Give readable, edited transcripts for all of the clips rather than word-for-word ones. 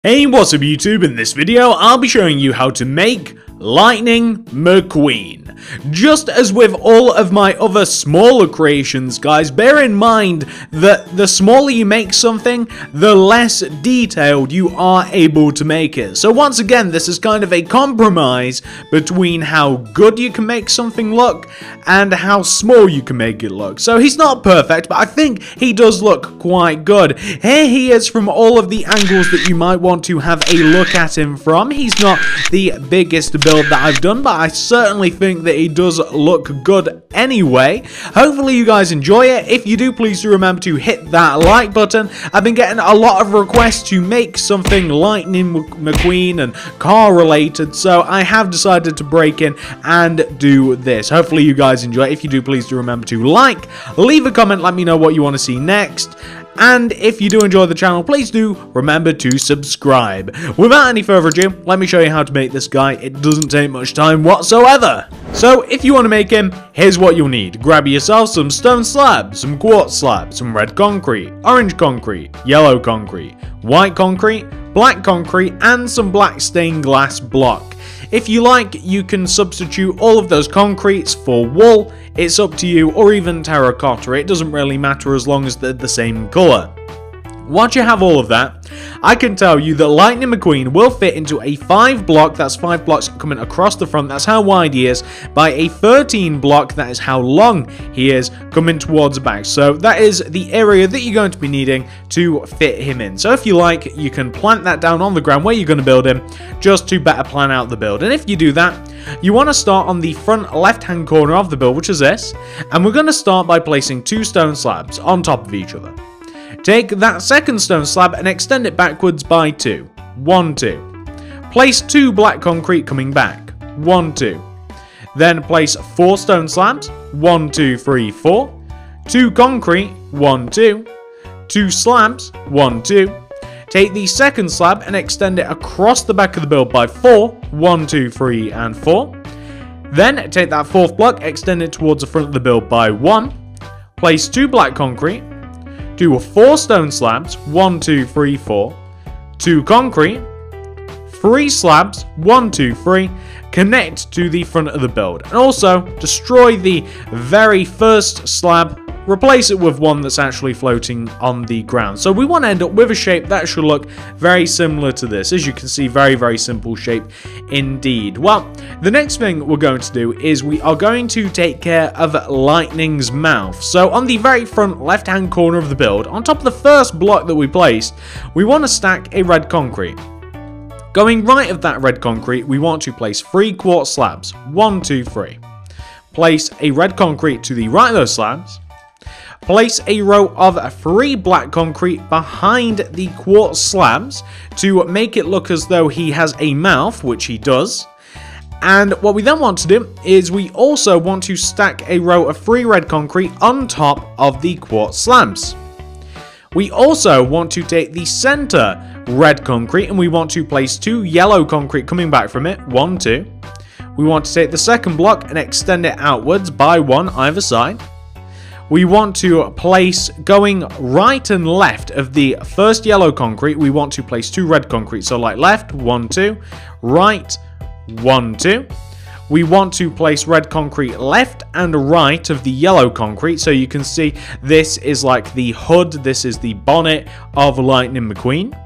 Hey, what's up YouTube? In this video, I'll be showing you how to make Lightning McQueen. Just as with all of my other smaller creations, guys, bear in mind that the smaller you make something, the less detailed you are able to make it. So once again, this is kind of a compromise between how good you can make something look and how small you can make it look. So he's not perfect, but I think he does look quite good. Here he is from all of the angles that you might want to have a look at him from. He's not the biggest build that I've done, but I certainly think that he does look good anyway. Hopefully you guys enjoy it. If you do, please do remember to hit that like button. I've been getting a lot of requests to make something Lightning McQueen and car related, so I have decided to break in and do this. Hopefully you guys enjoy it. If you do, please do remember to like, leave a comment, let me know what you want to see next. And if you do enjoy the channel, please do remember to subscribe. Without any further ado, let me show you how to make this guy. It doesn't take much time whatsoever. So if you want to make him, here's what you'll need. Grab yourself some stone slabs, some quartz slabs, some red concrete, orange concrete, yellow concrete, white concrete, black concrete, and some black stained glass block. If you like, you can substitute all of those concretes for wool. It's up to you, or even terracotta. It doesn't really matter as long as they're the same color. Once you have all of that, I can tell you that Lightning McQueen will fit into a 5 block, that's 5 blocks coming across the front, that's how wide he is, by a 13 block, that is how long he is, coming towards the back. So that is the area that you're going to be needing to fit him in. So if you like, you can plant that down on the ground where you're going to build him, just to better plan out the build. And if you do that, you want to start on the front left-hand corner of the build, which is this, and we're going to start by placing 2 stone slabs on top of each other. Take that second stone slab and extend it backwards by 2. 1, 2. Place 2 black concrete coming back. 1, 2. Then place 4 stone slabs. 1, 2, 3, 4. 2 concrete. 1, 2. 2 slabs. 1, 2. Take the second slab and extend it across the back of the build by 4. 1, 2, 3, and 4. Then take that 4th block, extend it towards the front of the build by 1. Place 2 black concrete. Do 4 stone slabs, 1, 2, 3, 4, 2 concrete, 3 slabs, 1, 2, 3, connect to the front of the build, and also destroy the very first slab, replace it with one that's actually floating on the ground. So we want to end up with a shape that should look very similar to this. As you can see, very simple shape indeed. Well, the next thing we're going to do is we are going to take care of Lightning's mouth. So on the very front left hand corner of the build, on top of the first block that we placed, we want to stack a red concrete. Going right of that red concrete, we want to place 3 quartz slabs. 1, 2, 3. Place a red concrete to the right of those slabs. Place a row of 3 black concrete behind the quartz slabs to make it look as though he has a mouth, which he does. And what we then want to do is we also want to stack a row of 3 red concrete on top of the quartz slabs. We also want to take the center red concrete and we want to place 2 yellow concrete coming back from it. 1, 2. We want to take the second block and extend it outwards by 1 either side. We want to place, going right and left of the first yellow concrete, we want to place 2 red concrete. So like left, 1, 2, right, 1, 2. We want to place red concrete left and right of the yellow concrete. So you can see this is like the hood, this is the bonnet of Lightning McQueen.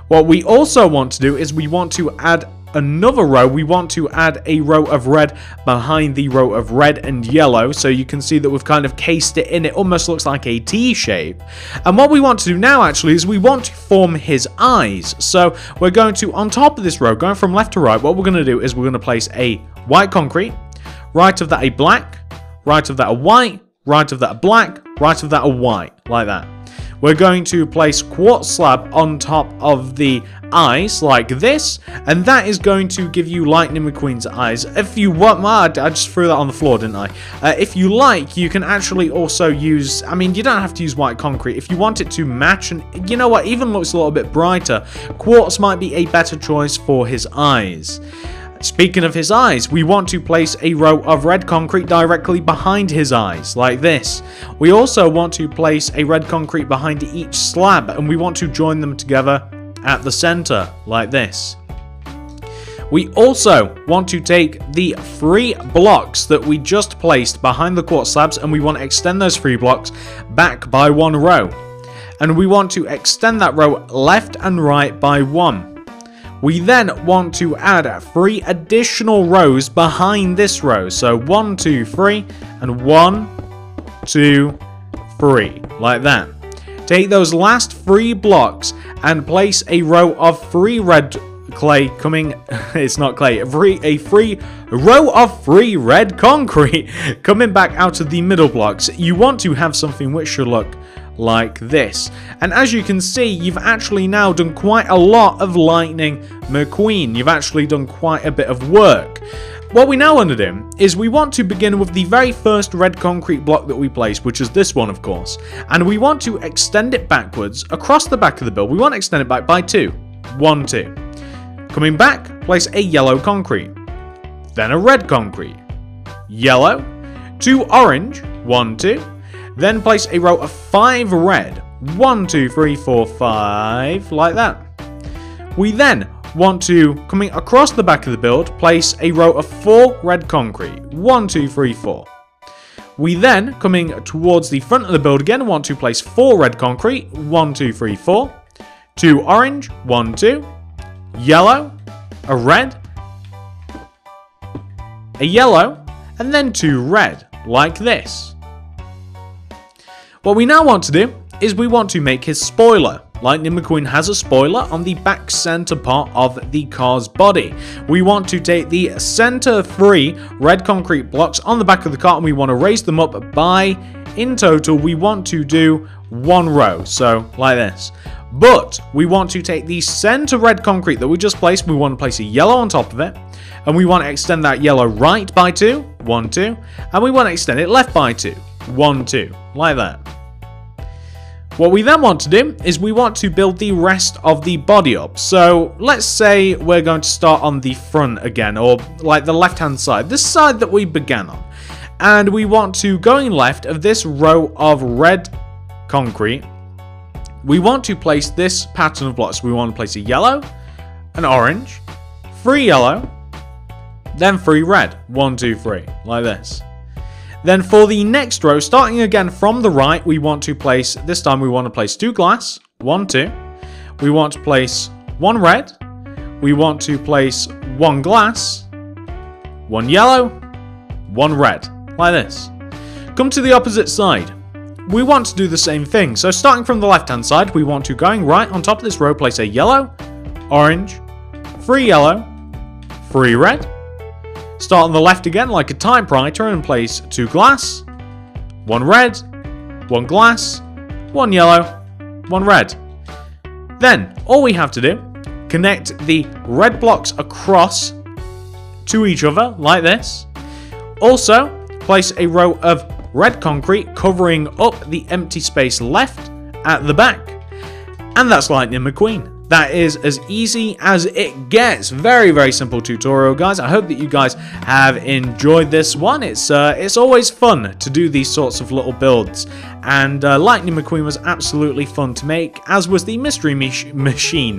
What we also want to do is we want to add another row. We want to add a row of red behind the row of red and yellow, so you can see that we've kind of cased it in. It almost looks like a T shape. And what we want to do now actually is we want to form his eyes. So we're going to, on top of this row, going from left to right, what we're going to do is we're going to place a white concrete, right of that a black, right of that a white, right of that a black, right of that a white, like that. We're going to place quartz slab on top of the eyes like this, and that is going to give you Lightning McQueen's eyes. If you want, I just threw that on the floor, didn't I? If you like, you can actually also use, I mean, you don't have to use white concrete. If you want it to match, and you know what, even looks a little bit brighter, quartz might be a better choice for his eyes. Speaking of his eyes, we want to place a row of red concrete directly behind his eyes, like this. We also want to place a red concrete behind each slab, and we want to join them together at the center, like this. We also want to take the 3 blocks that we just placed behind the quartz slabs, and we want to extend those 3 blocks back by 1 row. And we want to extend that row left and right by 1. We then want to add 3 additional rows behind this row. So 1, 2, 3, and 1, 2, 3, like that. Take those last 3 blocks and place a row of 3 red clay coming, it's not clay, a free row of 3 red concrete coming back out of the middle blocks. You want to have something which should look like this. And as you can see, you've actually now done quite a lot of Lightning McQueen. You've actually done quite a bit of work. What we now want to do is we want to begin with the very first red concrete block that we placed, which is this one, of course. And we want to extend it backwards across the back of the build. We want to extend it back by 2. 1, 2. Coming back, place a yellow concrete. Then a red concrete. Yellow. 2 orange. 1, 2. Then place a row of 5 red. 1, 2, 3, 4, 5. Like that. We then want to, coming across the back of the build, place a row of 4 red concrete. 1, 2, 3, 4. We then, coming towards the front of the build again, want to place 4 red concrete. 1, 2, 3, 4. 2 orange. 1, 2. Yellow. A red. A yellow. And then 2 red. Like this. What we now want to do is we want to make his spoiler. Lightning McQueen has a spoiler on the back center part of the car's body. We want to take the center 3 red concrete blocks on the back of the car and we want to raise them up by, in total, we want to do 1 row. So, like this. But we want to take the center red concrete that we just placed, we want to place a yellow on top of it. And we want to extend that yellow right by 2. 1, 2. And we want to extend it left by 2. 1, 2. Like that. What we then want to do is we want to build the rest of the body up. So let's say we're going to start on the front again, or like the left hand side, this side that we began on. And we want to, going left of this row of red concrete, we want to place this pattern of blocks. We want to place a yellow, an orange, 3 yellow, then 3 red. 1, 2, 3, like this. Then for the next row, starting again from the right, we want to place, this time we want to place 2 glass, 1, 2. We want to place 1 red. We want to place 1 glass, 1 yellow, 1 red, like this. Come to the opposite side. We want to do the same thing. So starting from the left hand side, we want to, going right on top of this row, place a yellow, orange, 3 yellow, 3 red. Start on the left again like a typewriter and place 2 glass, 1 red, 1 glass, 1 yellow, 1 red. Then, all we have to do, connect the red blocks across to each other like this. Also, place a row of red concrete covering up the empty space left at the back. And that's Lightning McQueen. That is as easy as it gets. Very, very simple tutorial, guys. I hope that you guys have enjoyed this one. It's always fun to do these sorts of little builds. And Lightning McQueen was absolutely fun to make, as was the mystery machine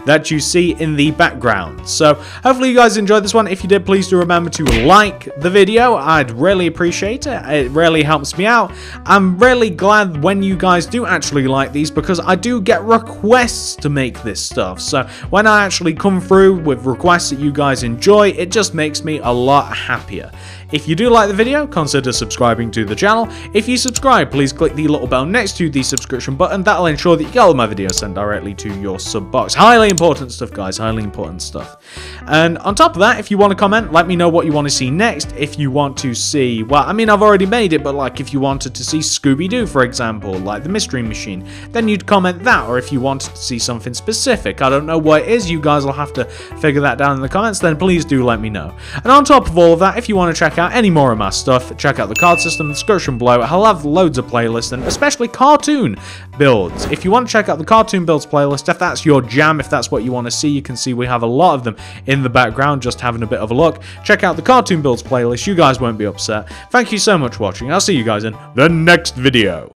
that you see in the background. So hopefully you guys enjoyed this one. If you did, please do remember to like the video. I'd really appreciate it. It really helps me out. I'm really glad when you guys do actually like these, because I do get requests to make this stuff. So when I actually come through with requests that you guys enjoy, it just makes me a lot happier. If you do like the video, consider subscribing to the channel. If you subscribe, please click the little bell next to the subscription button. That'll ensure that you get all my videos sent directly to your sub box. Highly important stuff, guys. Highly important stuff. And on top of that, if you want to comment, let me know what you want to see next. If you want to see, well, I mean, I've already made it, but like if you wanted to see Scooby-Doo, for example, like the Mystery Machine, then you'd comment that. Or if you wanted to see something specific, I don't know what it is, you guys will have to figure that down in the comments, then please do let me know. And on top of all of that, if you want to check out any more of my stuff, check out the card system in the description below. I'll have loads of playlists, and especially cartoon builds. If you want to check out the cartoon builds playlist, if that's your jam, if that's what you want to see, you can see we have a lot of them in the background, just having a bit of a look. Check out the cartoon builds playlist, you guys won't be upset. Thank you so much for watching, I'll see you guys in the next video.